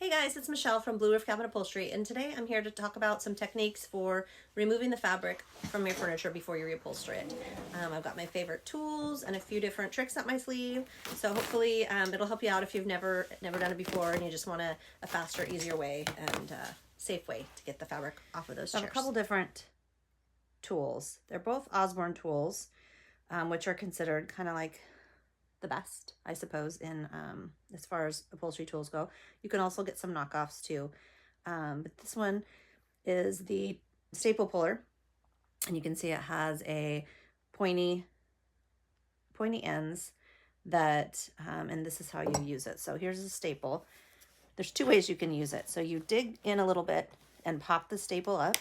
Hey guys, it's Michelle from Blue Roof Cabin Upholstery, and today I'm here to talk about some techniques for removing the fabric from your furniture before you reupholster it. I've got my favorite tools and a few different tricks up my sleeve, so hopefully it'll help you out if you've never done it before and you just want a faster, easier way and safe way to get the fabric off of those chairs. I have a couple different tools. They're both Osborne tools, which are considered kind of like the best, I suppose, in as far as upholstery tools go. You can also get some knockoffs too. But this one is the staple puller, and you can see it has a pointy ends that, and this is how you use it. So here's a staple. There's two ways you can use it. So you dig in a little bit and pop the staple up.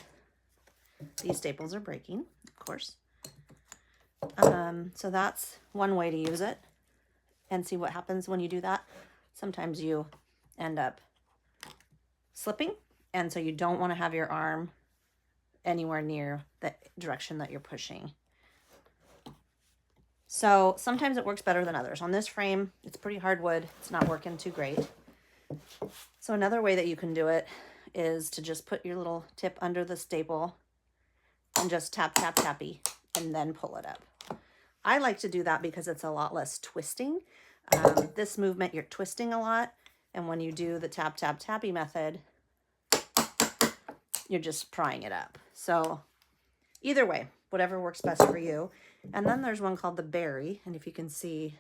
These staples are breaking, of course. So that's one way to use it. And see what happens when you do that. Sometimes you end up slipping, and so you don't want to have your arm anywhere near the direction that you're pushing. So sometimes it works better than others. On this frame, it's pretty hardwood. It's not working too great. So another way that you can do it is to just put your little tip under the staple and just tap, tap, tappy, and then pull it up. I like to do that because it's a lot less twisting. This movement, you're twisting a lot. And when you do the tap, tap, tappy method, you're just prying it up. So either way, whatever works best for you. And then there's one called the berry. And if you can see,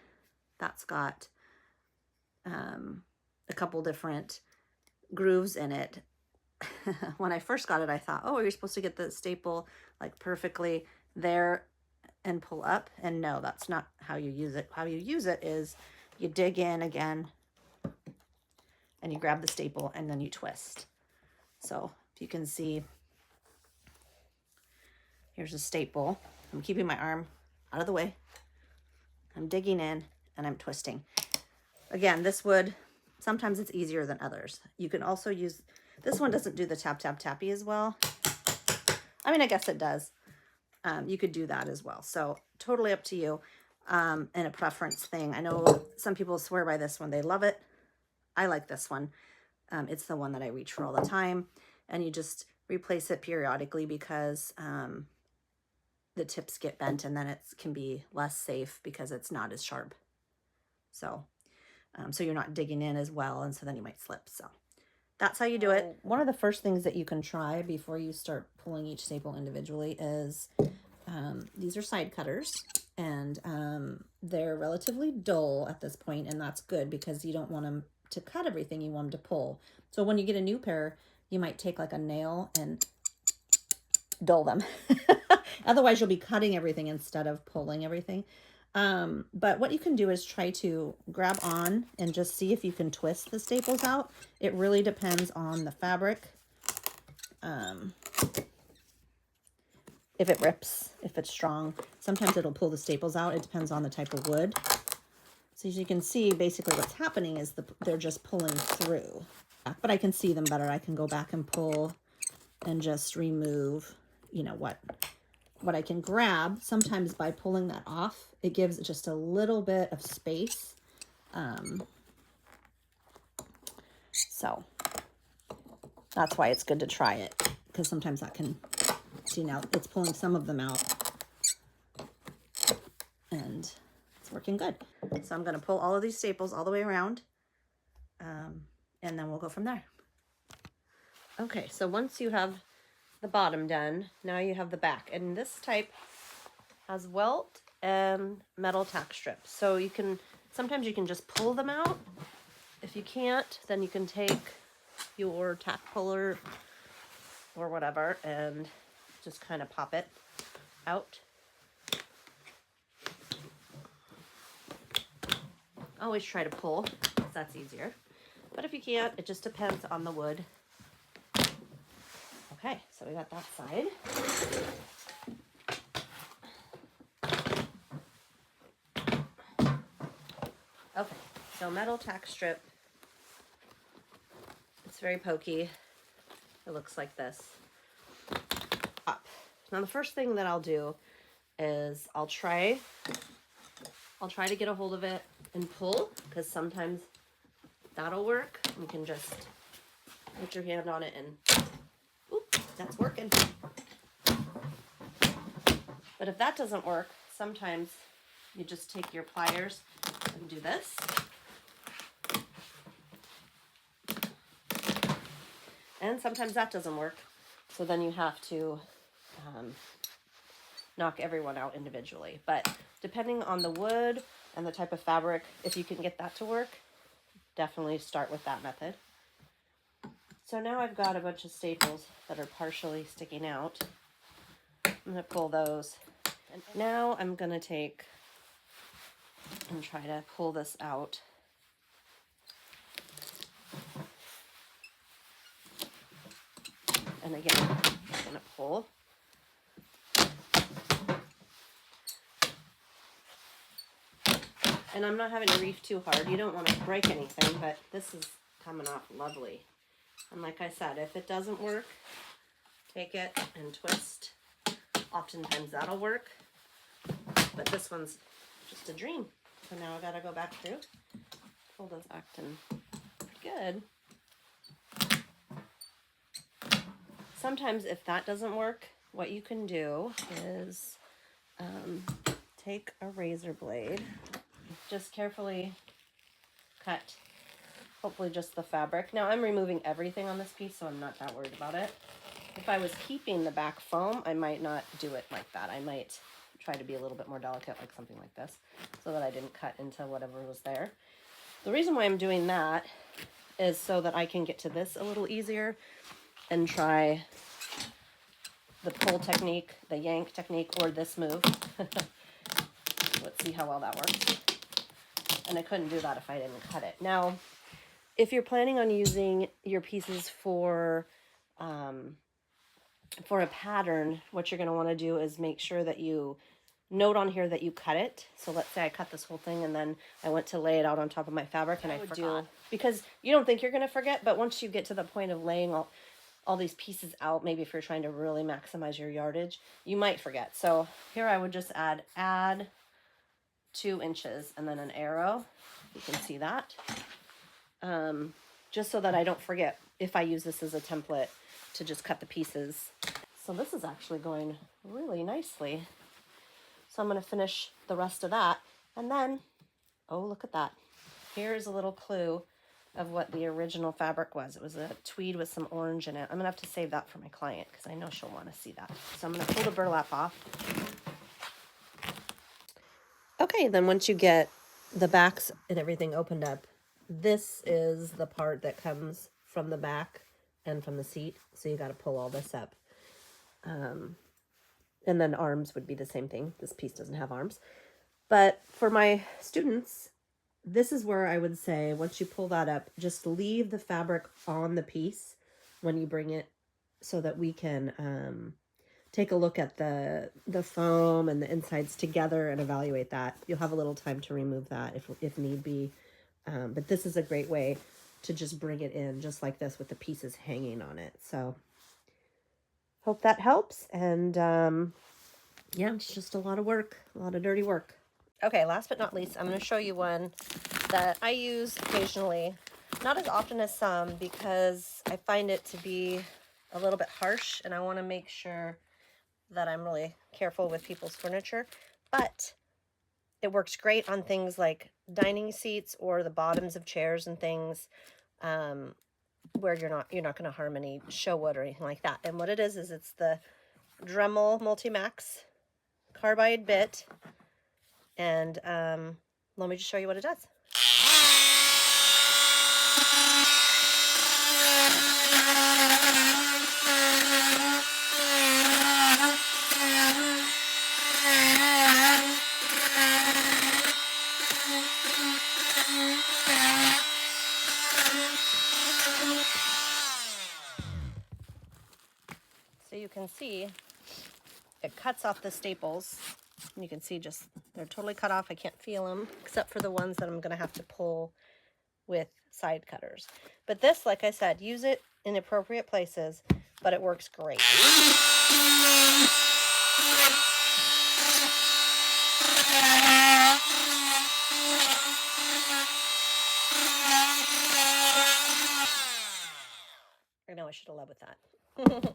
that's got a couple different grooves in it. When I first got it, I thought, oh, you're supposed to get the staple like perfectly there and pull up. And no, that's not how you use it. How you use it is you dig in again and you grab the staple and then you twist. So if you can see, here's a staple. I'm keeping my arm out of the way. I'm digging in and I'm twisting. Again, this would, sometimes it's easier than others. You can also use, this one doesn't do the tap, tap, tappy as well. I mean, I guess it does. You could do that as well. So totally up to you, and a preference thing. I know some people swear by this one. They love it. I like this one. It's the one that I reach for all the time. And you just replace it periodically because the tips get bent and then it can be less safe because it's not as sharp. So, so you're not digging in as well. And so then you might slip. So that's how you do it. One of the first things that you can try before you start pulling each staple individually is these are side cutters, and they're relatively dull at this point, and that's good because you don't want them to cut everything, you want them to pull. So when you get a new pair, you might take like a nail and dull them. Otherwise you'll be cutting everything instead of pulling everything. But what you can do is try to grab on and just see if you can twist the staples out. It really depends on the fabric. If it rips, if it's strong, sometimes it'll pull the staples out. It depends on the type of wood. So as you can see, basically what's happening is they're just pulling through. But I can see them better. I can go back and pull and just remove, you know, what I can grab. Sometimes by pulling that off, it gives just a little bit of space. So that's why it's good to try it, because sometimes that can, see, now it's pulling some of them out and it's working good. So I'm going to pull all of these staples all the way around, and then we'll go from there. Okay, so once you have the bottom done, now you have the back, and this type has welt and metal tack strips. So you can, sometimes you can just pull them out. If you can't, then you can take your tack puller or whatever and just kind of pop it out. Always try to pull, because that's easier. But if you can't, it just depends on the wood. Okay, so we got that side. Okay, so metal tack strip. It's very pokey. It looks like this. Up. Now the first thing that I'll do is I'll try to get a hold of it and pull, because sometimes that'll work. You can just Put your hand on it and, oop, that's working. But if that doesn't work, sometimes you just take your pliers and do this. And sometimes that doesn't work. So then you have to knock everyone out individually. But depending on the wood and the type of fabric, if you can get that to work, definitely start with that method. So now I've got a bunch of staples that are partially sticking out. I'm going to pull those. And now I'm going to take and try to pull this out. And again, I'm going to pull. And I'm not having to reef too hard. You don't want to break anything, but this is coming off lovely. And like I said, if it doesn't work, take it and twist. Oftentimes that'll work, but this one's just a dream. So now I gotta go back through. Pull those acting pretty good. Sometimes if that doesn't work, what you can do is take a razor blade, just carefully cut, hopefully just the fabric. Now I'm removing everything on this piece, so I'm not that worried about it. If I was keeping the back foam, I might not do it like that. I might try to be a little bit more delicate, like something like this, so that I didn't cut into whatever was there. The reason why I'm doing that is so that I can get to this a little easier and try the pull technique, the yank technique, or this move. Let's see how well that works. And I couldn't do that if I didn't cut it. Now, if you're planning on using your pieces for a pattern, what you're going to want to do is make sure that you note on here that you cut it. So let's say I cut this whole thing and then I went to lay it out on top of my fabric and I forgot. Because you don't think you're going to forget, but once you get to the point of laying all these pieces out, maybe if you're trying to really maximize your yardage, you might forget. So here I would just add 2 inches and then an arrow. You can see that. Just so that I don't forget if I use this as a template to just cut the pieces. So this is actually going really nicely. So I'm going to finish the rest of that. And then, oh, look at that. Here's a little clue of what the original fabric was. It was a tweed with some orange in it. I'm going to have to save that for my client because I know she'll want to see that. So I'm going to pull the burlap off. Okay, then once you get the backs and everything opened up, this is the part that comes from the back and from the seat. So you got to pull all this up. And then arms would be the same thing. This piece doesn't have arms. But for my students, this is where I would say, once you pull that up, just leave the fabric on the piece when you bring it so that we can take a look at the foam and the insides together and evaluate that. You'll have a little time to remove that if need be. But this is a great way to just bring it in just like this with the pieces hanging on it. So hope that helps. And yeah, it's just a lot of work, a lot of dirty work. Okay, last but not least, I'm going to show you one that I use occasionally, not as often as some, because I find it to be a little bit harsh and I want to make sure that I'm really careful with people's furniture. But it works great on things like dining seats or the bottoms of chairs and things, where you're not going to harm any show wood or anything like that. And what it is it's the Dremel Multimax carbide bit. And let me just show you what it does. So you can see it cuts off the staples. And you can see just they're totally cut off. I can't feel them except for the ones that I'm going to have to pull with side cutters. But this, like I said, use it in appropriate places, but it works great. I know I should have led with that.